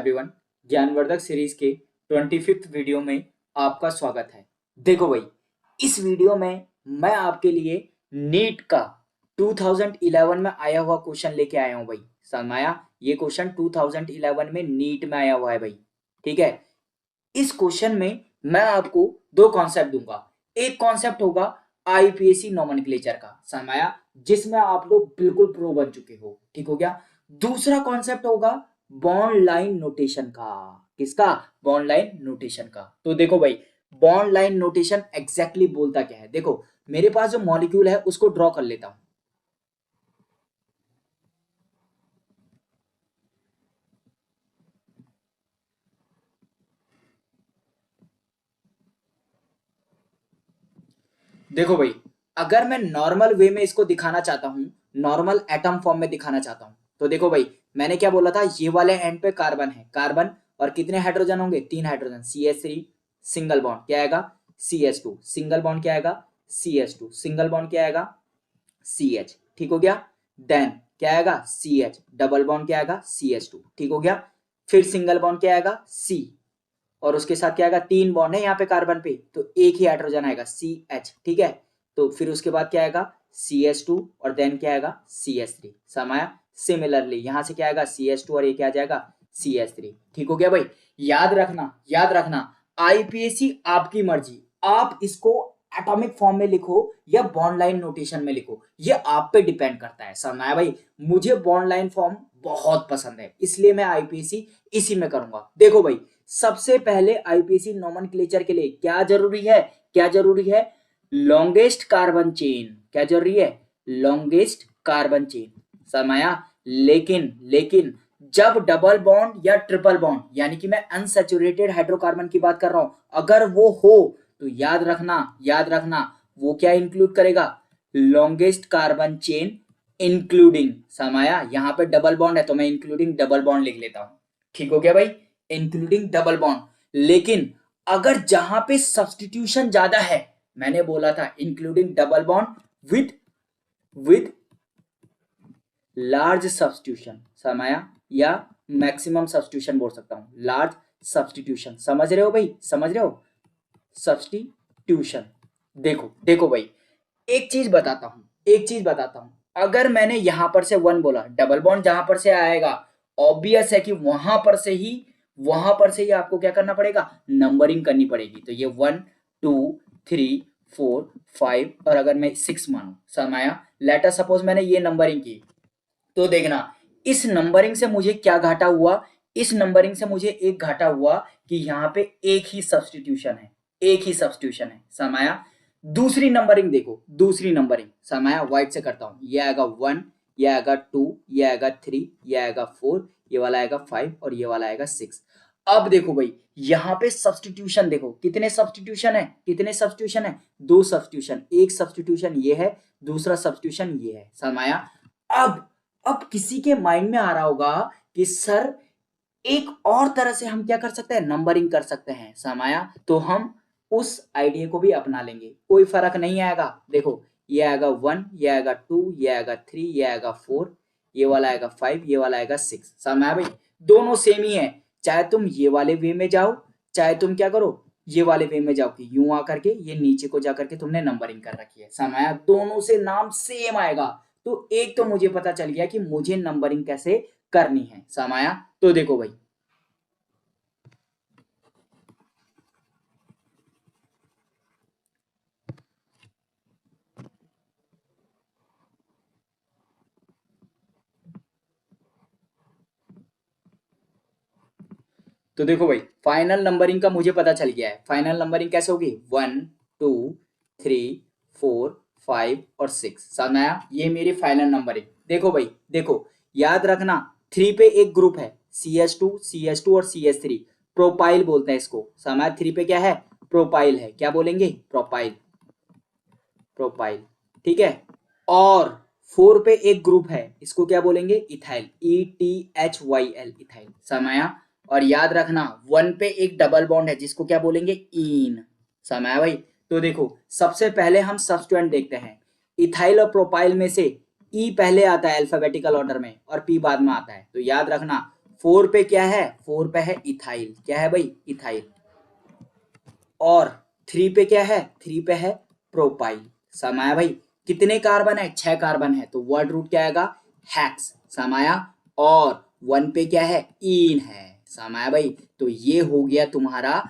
Everyone, ज्ञानवर्धक series के 25th video में आपका स्वागत है। देखो भाई, इस वीडियो में मैं आपके लिए नीट का 2011 में आया हुआ क्वेश्चन लेके आया हूं भाई। समझ में आया? ये क्वेश्चन 2011 में नीट में आया हुआ है भाई। ठीक है, इस क्वेश्चन में मैं आपको दो कॉन्सेप्ट दूंगा। एक कॉन्सेप्ट होगा आईपीएससी नोमेनक्लेचर का, समझ में आया, जिसमें आप लोग बिल्कुल प्रो बन चुके हो। ठीक हो गया। दूसरा कॉन्सेप्ट होगा बॉन्ड लाइन नोटेशन का। किसका? बॉन्ड लाइन नोटेशन का। तो देखो भाई, बॉन्ड लाइन नोटेशन एग्जैक्टली बोलता क्या है। देखो, मेरे पास जो मॉलिक्यूल है उसको ड्रॉ कर लेता हूं। देखो भाई, अगर मैं नॉर्मल वे में इसको दिखाना चाहता हूं, नॉर्मल एटम फॉर्म में दिखाना चाहता हूं, तो देखो भाई, मैंने क्या बोला था, ये वाले एंड पे कार्बन है, कार्बन, और कितने हाइड्रोजन होंगे? 3 हाइड्रोजन। CH3 सिंगल बॉन्ड क्या आएगा? CH2 सिंगल बॉन्ड क्या आएगा? CH2 सिंगल बॉन्ड क्या आएगा? CH। ठीक हो गया। देन क्या आएगा? CH डबल बॉन्ड क्या आएगा? CH2। ठीक हो गया। फिर सिंगल बॉन्ड क्या आएगा? C, और उसके साथ क्या आएगा? 3 बॉन्ड है यहाँ पे कार्बन पे, तो एक ही हाइड्रोजन आएगा CH। ठीक है, तो फिर उसके बाद क्या आएगा? CH2, और देन क्या आएगा? CH3। समाया। सिमिलरली यहाँ से क्या आएगा? CH2, और ये क्या आ जाएगा? CH3। ठीक हो गया भाई। याद रखना, याद रखना, आईपीएससी आपकी मर्जी, आप इसको एटॉमिक फॉर्म में लिखो या बॉन्ड लाइन नोटेशन में लिखो, ये आप पे डिपेंड करता है। समझ आया भाई? मुझे बॉन्ड लाइन फॉर्म बहुत पसंद है, इसलिए मैं आईपीएससी इसी में करूंगा। देखो भाई, सबसे पहले आईपीसी नोमेनक्लेचर के लिए क्या जरूरी है? क्या जरूरी है? Longest carbon chain. क्या जरूरी है? Longest carbon chain. समझाया? लेकिन लेकिन जब डबल बॉन्ड या ट्रिपल बॉन्ड, यानी कि मैं अनसैचुरेटेड हाइड्रोकार्बन की बात कर रहा हूं, अगर वो हो तो याद रखना, याद रखना, वो क्या इंक्लूड करेगा? Longest carbon chain including. समाया? यहां पे डबल बॉन्ड है तो मैं इंक्लूडिंग डबल बॉन्ड लिख लेता हूं। ठीक हो गया भाई, इंक्लूडिंग डबल बॉन्ड। लेकिन अगर जहां पे सब्सटीट्यूशन ज्यादा है, मैंने बोला था including double bond with large substitution. समाया? या मैक्सिमम सब्सटीट्यूशन बोल सकता हूं, लार्ज सब्सटीट्यूशन। समझ रहे हो भाई? समझ रहे हो? सब्सटीट्यूशन। देखो देखो भाई, एक चीज बताता हूं, एक चीज बताता हूं, अगर मैंने यहां पर से 1 बोला, डबल बॉन्ड जहां पर से आएगा, ऑब्वियस है कि वहां पर से ही आपको क्या करना पड़ेगा? नंबरिंग करनी पड़ेगी। तो ये 1 2 3 4 5, और अगर मैं 6 मानू। समाया? लेटर सपोज मैंने ये नंबरिंग की, तो देखना, इस नंबरिंग से मुझे क्या घाटा हुआ? इस नंबरिंग से मुझे एक घाटा हुआ कि यहाँ पे एक ही सब्सटीट्यूशन है, एक ही सब्सटीट्यूशन है। समाया? दूसरी नंबरिंग देखो, दूसरी नंबरिंग। समाया? व्हाइट से करता हूं, ये आएगा 1, ये आएगा 2, ये आएगा 3, ये आएगा 4, ये वाला आएगा 5, और ये वाला आएगा 6। अब देखो भाई, यहाँ पे सब्सटीट्यूशन देखो, कितने सब्सटीट्यूशन है? कितने सब्सटीट्यूशन है? 2 सब्सटीट्यूशन। एक सब्सटीट्यूशन ये है, दूसरा सब्सटीट्यूशन ये है। समाया? अब किसी के माइंड में आ रहा होगा कि सर, एक और तरह से हम क्या कर सकते हैं? नंबरिंग कर सकते हैं। समाया? तो हम उस आइडिया को भी अपना लेंगे, कोई फर्क नहीं आएगा। देखो, ये आएगा 1, ये आएगा 2, ये आएगा 3, ये आएगा 4, ये वाला आएगा 5, ये वाला आएगा 6। समाया भाई? दोनों सेम ही है, चाहे तुम ये वाले वे में जाओ, चाहे तुम क्या करो, ये वाले वे में जाओ, कि यूं आकर के ये नीचे को जाकर के तुमने नंबरिंग कर रखी है। समाया? दोनों से नाम सेम आएगा। तो एक तो मुझे पता चल गया कि मुझे नंबरिंग कैसे करनी है। समाया? तो देखो भाई, तो देखो भाई, फाइनल नंबरिंग का मुझे पता चल गया है। फाइनल नंबरिंग कैसे होगी? 1 2 3 4 5 और 6। समझ आया? ये मेरी फाइनल नंबरिंग। देखो भाई, देखो, याद रखना, 3 पे एक ग्रुप है, CH2 और CH3, प्रोपाइल बोलते हैं इसको। समझ आया? 3 पे क्या है? प्रोपाइल है। क्या बोलेंगे? Propyl, propyl. ठीक है। और 4 पे एक ग्रुप है, इसको क्या बोलेंगे? Ethyl, ETHYL, ethyl. समाया? और याद रखना, 1 पे एक डबल बॉन्ड है, जिसको क्या बोलेंगे? ईन। समाया भाई? तो देखो, सबसे पहले हम सब्स्टिट्यूएंट देखते हैं। इथाइल और प्रोपाइल में से ई पहले आता है अल्फाबेटिकल ऑर्डर में, और पी बाद में आता है। तो याद रखना, 4 पे क्या है, 4 पे है इथाइल, क्या है भाई, इथाइल। और 3 पे क्या है, 3 पे है प्रोपाइल। समाया भाई। कितने कार्बन है, 6 कार्बन है, तो वर्ड रूट क्या आएगा, हेक्स। समाया। और 1 पे क्या है, इन है। समाया भाई। तो ये हो गया तुम्हारा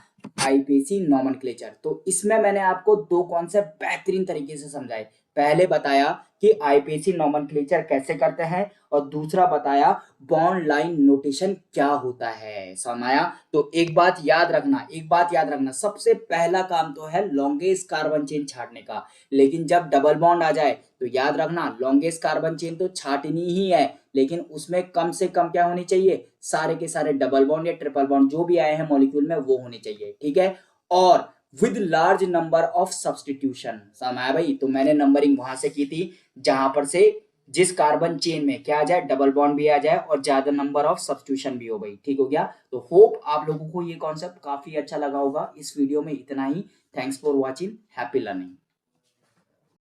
आईपीसी नॉमेनक्लेचर। तो इसमें मैंने आपको दो कॉन्सेप्ट बेहतरीन तरीके से समझाए। पहले बताया कि आईपीसी नॉमेनक्लेचर कैसे करते हैं, और दूसरा बताया बॉन्ड लाइन नोटेशन क्या होता है। समाया। तो एक बात याद रखना, एक बात याद रखना, सबसे पहला काम तो है लॉन्गेस्ट कार्बन चेन छाटने का। लेकिन जब डबल बॉन्ड आ जाए तो याद रखना, लॉन्गेस्ट कार्बन चेन तो छाटनी ही है, लेकिन उसमें कम से कम क्या होनी चाहिए, सारे के सारे डबल बॉन्ड या ट्रिपल बॉन्ड जो भी आए हैं मॉलिक्यूल में वो होने चाहिए। ठीक है। और with large number of substitution. समाया भाई। तो मैंने नंबरिंग वहां से की थी जहां पर से जिस कार्बन चेन में क्या आ जाए, डबल बॉन्ड भी आ जाए और ज्यादा नंबर ऑफ सब्स्टिट्यूशन भी हो भाई। ठीक हो गया। तो होप आप लोगों को ये कॉन्सेप्ट काफी अच्छा लगा होगा। इस वीडियो में इतना ही। Thanks for watching. Happy learning.